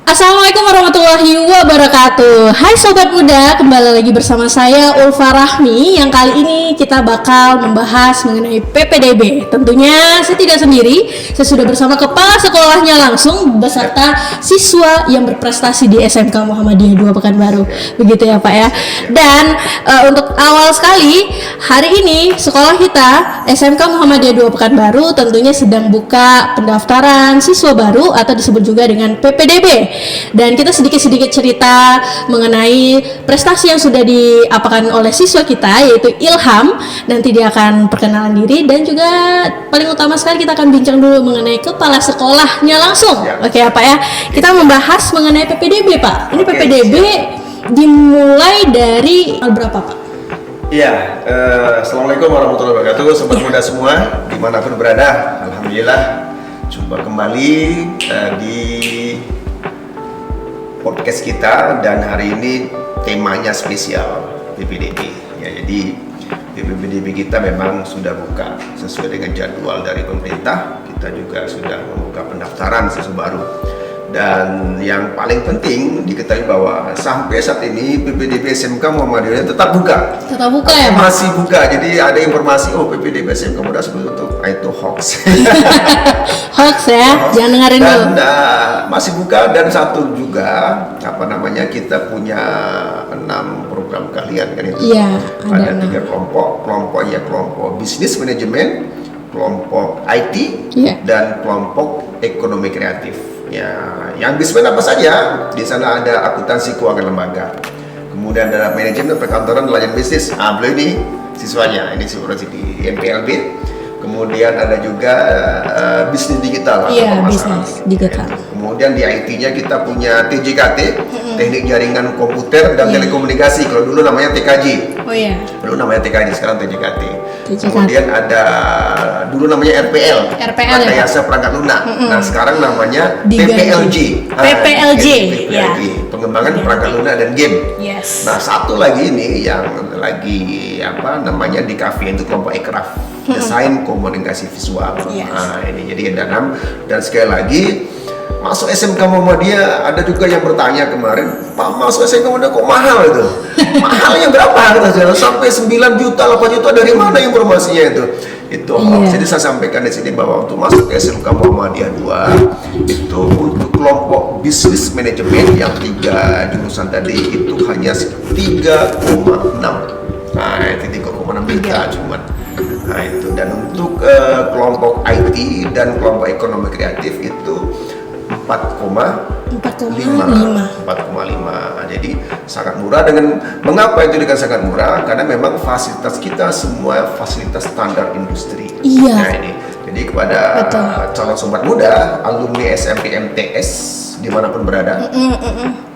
Assalamualaikum warahmatullahi wabarakatuh. Hai Sobat Muda, kembali lagi bersama saya Ulfa Rahmi. Yang kali ini kita bakal membahas mengenai PPDB. Tentunya saya tidak sendiri, saya sudah bersama kepala sekolahnya langsung beserta siswa yang berprestasi di SMK Muhammadiyah 2 Pekanbaru. Begitu ya Pak ya. Dan untuk awal sekali, hari ini sekolah kita SMK Muhammadiyah 2 Pekanbaru tentunya sedang buka pendaftaran siswa baru atau disebut juga dengan PPDB. Dan kita sedikit-sedikit cerita mengenai prestasi yang sudah diapakan oleh siswa kita, yaitu Ilham. Nanti dia akan perkenalan diri dan juga paling utama sekali kita akan bincang dulu mengenai kepala sekolahnya langsung. Oke ya Pak ya. Kita membahas mengenai PPDB Pak. Ini PPDB dimulai dari berapa Pak? Iya, Assalamualaikum warahmatullahi wabarakatuh, sobat muda semua dimanapun berada. Alhamdulillah jumpa kembali di podcast kita, dan hari ini temanya spesial PPDB ya. Jadi PPDB kita memang sudah buka sesuai dengan jadwal dari pemerintah. Kita juga sudah membuka pendaftaran siswa baru. Dan yang paling penting diketahui bahwa sampai saat ini PPDB SMK Muhammadiyah tetap buka. Tetap buka ya Pak? Masih buka. Jadi ada informasi, PPDB SMK Muhammadiyah seperti itu hoax. Hoax ya, jangan dengerin dulu. Dan masih buka, dan satu juga kita punya 6 program kalian kan itu. Iya, ada 3 kelompok bisnis manajemen, kelompok IT, dan kelompok ekonomi kreatif. Ya, yang bisnis apa saja? Di sana ada akuntansi keuangan lembaga, kemudian ada manajemen perkantoran nelayan bisnis. Beliau ini siswanya, ini siswa di MPLB. Kemudian ada juga bisnis digital. Iya, bisnis digital. Kemudian di IT-nya kita punya TJKT, teknik jaringan komputer dan telekomunikasi. Kalau dulu namanya TKJ. Oh iya. Dulu namanya TKJ, sekarang TJKT. Kemudian ada dulu namanya RPL Rekayasa Perangkat Lunak. Nah, sekarang namanya PPLJ. PPLJ. Ya. Pengembangan perangkat lunak dan game. Yes. Nah, satu lagi ini yang lagi di kafe itu kelompok Ekraf, desain komunikasi visual. Yes. Nah, ini jadi ada 6. Dan sekali lagi, masuk SMK Muhammadiyah, ada juga yang bertanya kemarin, Pak, masuk SMK Muhammadiyah kok mahal itu? Mahalnya berapa? Sampai 9 juta, 8 juta, dari mana informasinya itu? Itu hoax. Jadi saya sampaikan di sini bahwa untuk masuk ke SMK Muhammadiyah 2 itu untuk kelompok bisnis manajemen yang 3 jurusan tadi itu hanya 3,6. Nah, itu 3,6 juta cuman. Nah, itu. Dan untuk kelompok IT dan kelompok ekonomi kreatif itu 4,5. Jadi sangat murah. Dengan mengapa itu dengan sangat murah? Karena memang fasilitas kita semua fasilitas standar industri. Iya. Nah, ini. Jadi kepada calon sobat muda, alumni SMP MTS dimanapun berada,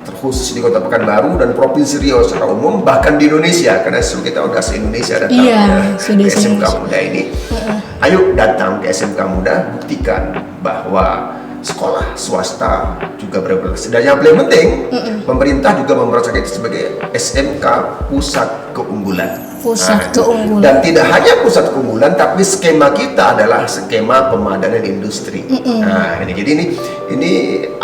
terkhusus di Kota Pekanbaru dan Provinsi Riau secara umum, bahkan di Indonesia, karena kita udah se-Indonesia datang ke SMK Muda ini. Ayo datang ke SMK Muda, buktikan bahwa sekolah swasta juga berprestasi. Dan yang paling penting, pemerintah juga mempercayai itu sebagai SMK pusat keunggulan. Keunggulan. Dan tidak hanya pusat keunggulan, tapi skema kita adalah skema pemadanan industri. Nah, jadi ini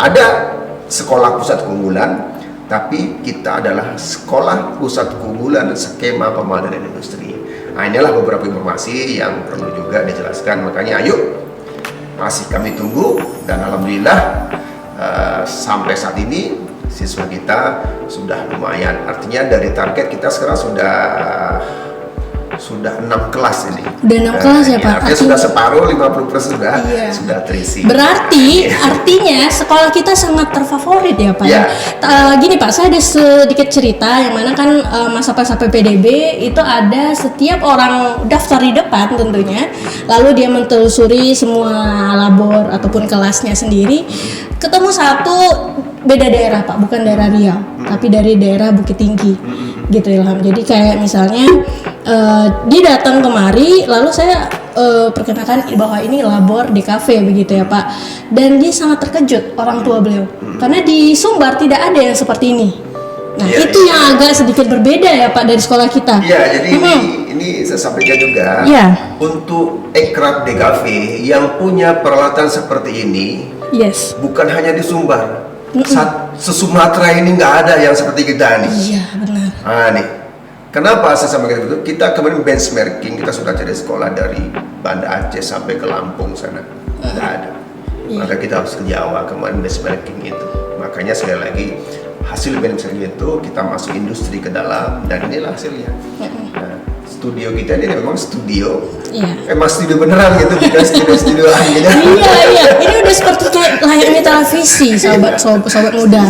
ada sekolah pusat keunggulan, tapi kita adalah sekolah pusat keunggulan skema pemadanan industri. Nah, inilah beberapa informasi yang perlu juga dijelaskan. Makanya ayo, masih kami tunggu, dan alhamdulillah sampai saat ini siswa kita sudah lumayan. Artinya dari target kita sekarang sudah 6 kelas ini. Udah 6 kelas ya Pak? Artinya sudah separuh, 50% sudah terisi. Berarti artinya sekolah kita sangat terfavorit ya Pak? Gini Pak, saya ada sedikit cerita yang mana kan masa PPDB itu ada setiap orang daftar di depan tentunya, lalu dia mentelusuri semua labor ataupun kelasnya sendiri, ketemu satu beda daerah Pak, bukan daerah Riau, tapi dari daerah Bukit Tinggi gitu Ilham. Jadi kayak misalnya dia datang kemari, lalu saya perkenalkan bahwa ini labor di kafe begitu ya Pak, dan dia sangat terkejut orang tua beliau karena di Sumbar tidak ada yang seperti ini. Nah, itu yang agak sedikit berbeda ya Pak dari sekolah kita. Iya, jadi ini saya sampaikan juga untuk Ekraf DKV yang punya peralatan seperti ini, bukan hanya di Sumbar, Se-Sumatera ini nggak ada yang seperti kita nih. Iya, benar. Nah nih, kenapa saya sampaikan itu? Kita kemarin benchmarking, kita sudah cari sekolah dari Banda Aceh sampai ke Lampung sana, nggak ada. Maka kita harus ke Jawa kemarin benchmarking itu. Makanya sekali lagi hasil benchmarking itu kita masuk industri ke dalam dan inilah hasilnya. Nah, studio kita ini memang studio, emang studio beneran gitu, bukan studio gitu. Iya, ini udah seperti kayak layaknya televisi, sobat muda.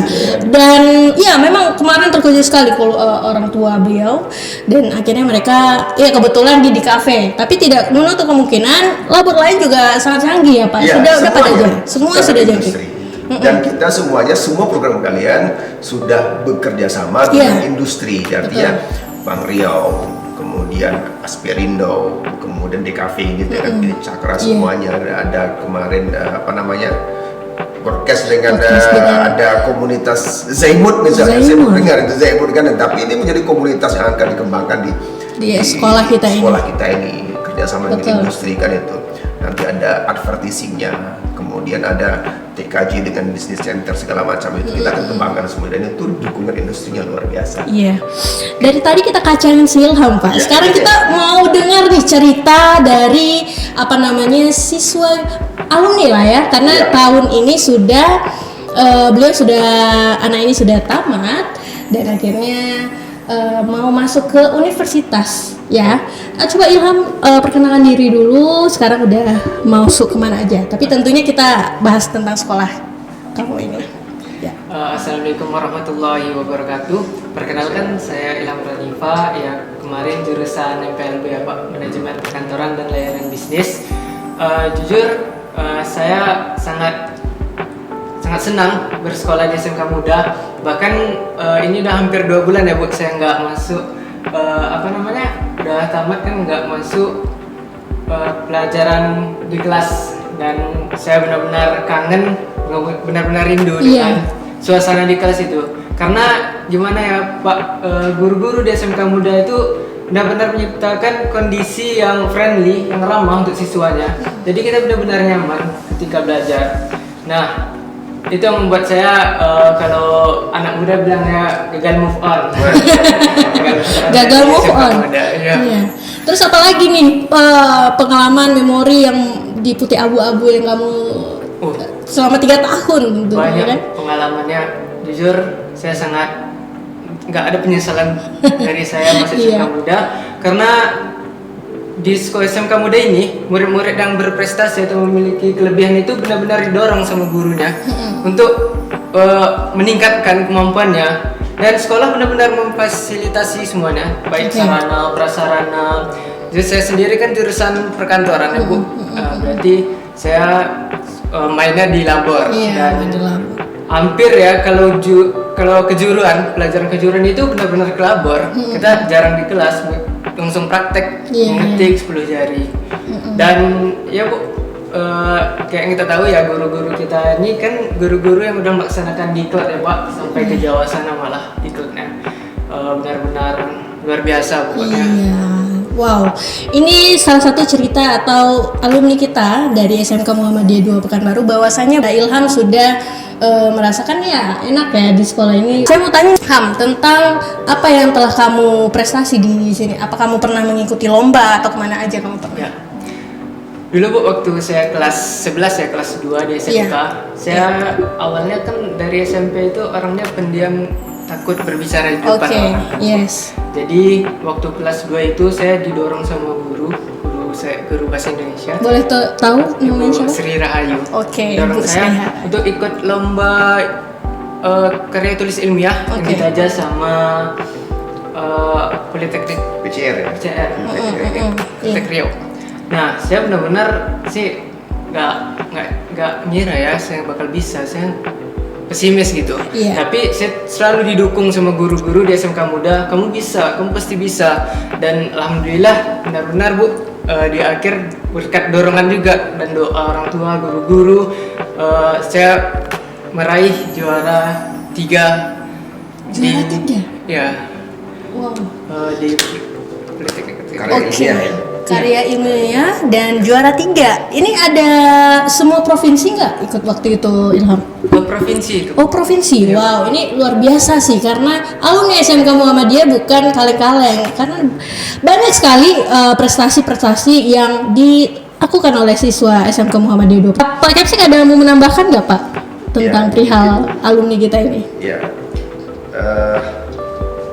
Dan ya memang kemarin terkejut sekali kalau orang tua beliau, dan akhirnya mereka ya kebetulan di kafe, tapi tidak menutup kemungkinan labor lain juga sangat canggih ya Pak. Ya, sudah pada aja, semua sudah industri. canggih. Dan kita semuanya, semua program kalian sudah bekerja sama dengan industri, artinya Bang Riau, kemudian Asperindo, kemudian DKV ini dengan Cakra semuanya ada kemarin podcast dengan ada komunitas Zaimut misalnya, saya dengar itu Zaimut kan, tapi ini menjadi komunitas yang akan dikembangkan di sekolah kita ini kerjasama dengan industri kan itu. Nanti ada advertisingnya, kemudian ada TKJ dengan bisnis center segala macam itu kita akan kembangkan semua, dan itu dukungan industrinya luar biasa. Iya. Dari tadi kita kacangin si Ilham Pak. Sekarang kita mau dengar nih cerita dari siswa alumni lah ya, karena tahun ini sudah anak ini sudah tamat dan akhirnya mau masuk ke universitas ya. Coba Ilham perkenalkan diri dulu, sekarang udah masuk kemana aja, tapi tentunya kita bahas tentang sekolah kamu ini ya. Assalamualaikum warahmatullahi wabarakatuh. Perkenalkan, saya Ilham Radifa yang kemarin jurusan MPLB ya Pak, Manajemen Perkantoran dan Layanan Bisnis. Jujur saya sangat senang bersekolah di SMK Muda. Bahkan ini udah hampir 2 bulan ya Bu, saya nggak masuk udah tamat kan nggak masuk pelajaran di kelas, dan saya benar-benar kangen, benar-benar rindu dengan suasana di kelas itu. Karena gimana ya Pak, guru-guru di SMK Muda itu benar-benar menciptakan kondisi yang friendly, yang ramah untuk siswanya. Jadi kita benar-benar nyaman ketika belajar. Nah, itu yang membuat saya kalau anak muda bilangnya gagal move on. Gagal move on. Iya. Terus apa lagi nih pengalaman memori yang di putih abu-abu yang kamu selama 3 tahun gitu? Banyak kan? pengalamannya. Jujur saya sangat nggak ada penyesalan dari saya masuk SMK Muda, karena di sekolah SMK Muda ini murid-murid yang berprestasi atau memiliki kelebihan itu benar-benar didorong sama gurunya untuk meningkatkan kemampuannya, dan sekolah benar-benar memfasilitasi semuanya, baik sarana prasarana. Jadi saya sendiri kan jurusan perkantoran ya Bu, berarti saya mainnya di labor, dan hampir ya kalau kejuruan, pelajaran kejuruan itu benar-benar ke labor. Kita jarang di kelas, langsung praktek mengetik 10 jari. Dan ya Bu, kayak yang kita tahu ya, guru-guru kita ini kan guru-guru yang udah melaksanakan diklat ya Pak, sampai ke Jawa sana malah diklatnya. Benar-benar luar biasa pokoknya. Wow, ini salah satu cerita atau alumni kita dari SMK Muhammadiyah 2 Pekanbaru, bahwasanya Ilham sudah merasakan ya enak ya di sekolah ini. Saya mau tanya Ham tentang apa yang telah kamu prestasi di sini. Apa kamu pernah mengikuti lomba atau kemana aja kamu pernah? Ya. Dulu Bu, waktu saya kelas 11 ya, kelas 2 di SMK, saya awalnya kan dari SMP itu orangnya pendiam, takut berbicara di depan orang. Jadi waktu kelas 2 itu saya didorong sama guru bahasa Indonesia. Boleh tahu namanya siapa? Sri Rahayu. Dorong saya untuk ikut lomba karya tulis ilmiah yang ditaja sama Politeknik PCR Politeknik Riau. Nah, saya benar-benar sih nggak ngira ya saya bakal bisa. Saya pesimis gitu. Tapi saya selalu didukung sama guru-guru di SMK Muda. Kamu bisa, kamu pasti bisa. Dan alhamdulillah benar-benar Bu, di akhir berkat dorongan juga dan doa orang tua, guru-guru, saya meraih juara 3 di juara 3? Ya. Wow. Di Politeknik karya ilmiah ya. karya ilmiah dan juara 3. Ini ada semua provinsi nggak ikut waktu itu, Ilham? Provinsi itu. Oh, provinsi. Wow, ini luar biasa sih karena alumni SMK Muhammadiyah bukan kaleng-kaleng, karena banyak sekali prestasi-prestasi yang dilakukan oleh siswa SMK Muhammadiyah 2. Pak Kepsek ada mau menambahkan nggak, Pak, tentang Ya, perihal alumni kita ini? Ya,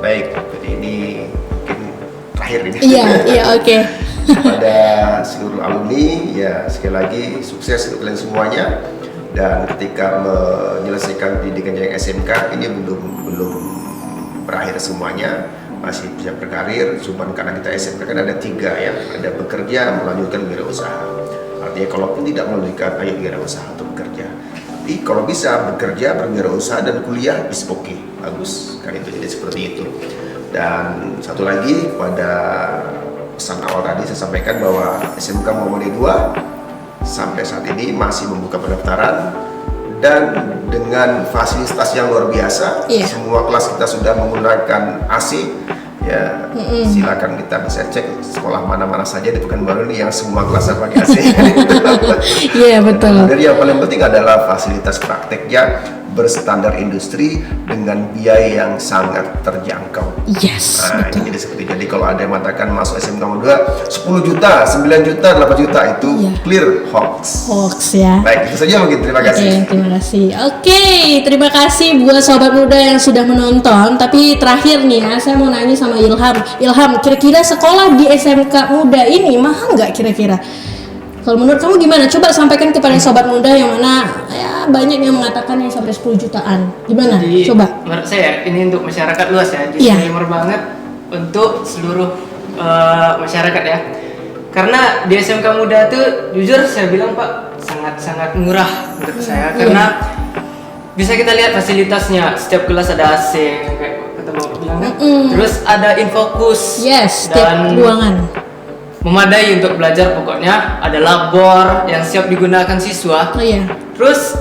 baik. Jadi ini mungkin terakhir ini. Iya, oke. Kepada seluruh alumni, ya sekali lagi sukses untuk kalian semuanya. Dan ketika menyelesaikan pendidikan yang SMK ini belum berakhir semuanya, masih bisa berkarir. Cuman karena kita SMK kan ada 3 ya, ada bekerja, melanjutkan wirausaha. Artinya kalaupun tidak melanjutkan, ayo wirausaha untuk bekerja. Tapi kalau bisa bekerja, berwirausaha dan kuliah is okay, bagus kan, itu jadi seperti itu. Dan satu lagi pada pesan awal tadi saya sampaikan bahwa SMK Muhammadiyah 2 sampai saat ini masih membuka pendaftaran dan dengan fasilitas yang luar biasa. Iya. Semua kelas kita sudah menggunakan AC. Ya, silakan kita bisa cek sekolah mana-mana saja di Pekanbaru ini yang semua kelasnya pakai AC. Iya, betul. Dan yang paling penting adalah fasilitas prakteknya berstandar industri dengan biaya yang sangat terjangkau. Yes, Nah, betul. ini jadi seperti, jadi kalau ada yang mengatakan masuk SMK 2 10 juta, 9 juta, 8 juta itu Iya. clear hoax. Hoax ya. Baik, itu saja mungkin. Terima Oke, kasih. terima kasih. Oke, terima kasih buat sobat muda yang sudah menonton. Tapi terakhir nih ya, saya mau nanya sama Ilham. Ilham, kira-kira sekolah di SMK Muda ini mahal nggak kira-kira? Kalau menurut kamu gimana? Coba sampaikan kepada sobat muda yang mana ya banyak yang mengatakan yang sampai 10 jutaan. Gimana? Jadi, Coba. menurut saya ini untuk masyarakat luas ya, Iya. disclaimer banget untuk seluruh masyarakat ya. Karena di SMK Muda tuh jujur saya bilang Pak sangat-sangat murah menurut saya, karena bisa kita lihat fasilitasnya, setiap kelas ada AC kayak kata Bapak bilang kan. Terus ada Infocus Yes, setiap dan ruangan. memadai untuk belajar, pokoknya ada labor yang siap digunakan siswa. Oh iya. Terus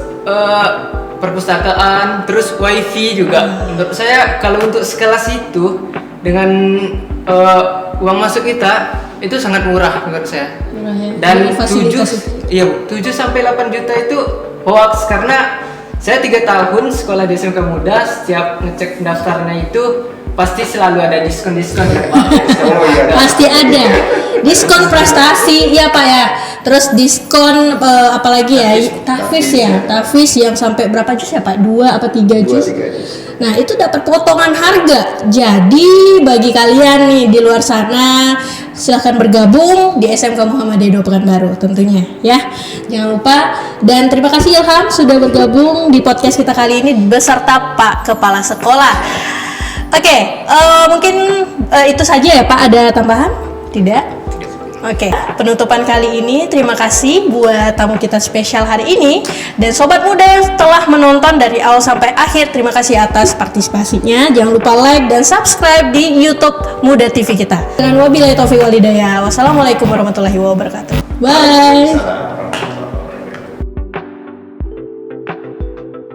perpustakaan, terus wifi juga. Menurut saya kalau untuk sekelas itu dengan uang masuk kita itu sangat murah menurut saya. Murah ya. Dan Jadi fasilitas itu. 7 sampai 8 juta itu hoax, karena saya 3 tahun sekolah di SMK Muda, setiap ngecek daftarnya itu pasti selalu ada diskon-diskon ya Pak. Oh, iya. Pasti ada diskon prestasi ya Pak ya, terus diskon apalagi ya, Tafis yang sampai berapa juz ya Pak, 2 apa 3 juz. 2-3 juz. Nah itu dapat potongan harga. Jadi bagi kalian nih di luar sana, silahkan bergabung di SMK Muhammadiyah 2 Pekanbaru tentunya ya, jangan lupa. Dan terima kasih Ilham sudah bergabung di podcast kita kali ini beserta Pak Kepala Sekolah. Oke, mungkin itu saja ya Pak, ada tambahan? Tidak? Oke, penutupan kali ini terima kasih buat tamu kita spesial hari ini. Dan sobat muda yang telah menonton dari awal sampai akhir, terima kasih atas partisipasinya. Jangan lupa like dan subscribe di YouTube Muda TV kita. Dengan wabillahi taufiq wal hidayah. Wassalamualaikum warahmatullahi wabarakatuh. Bye. Salam.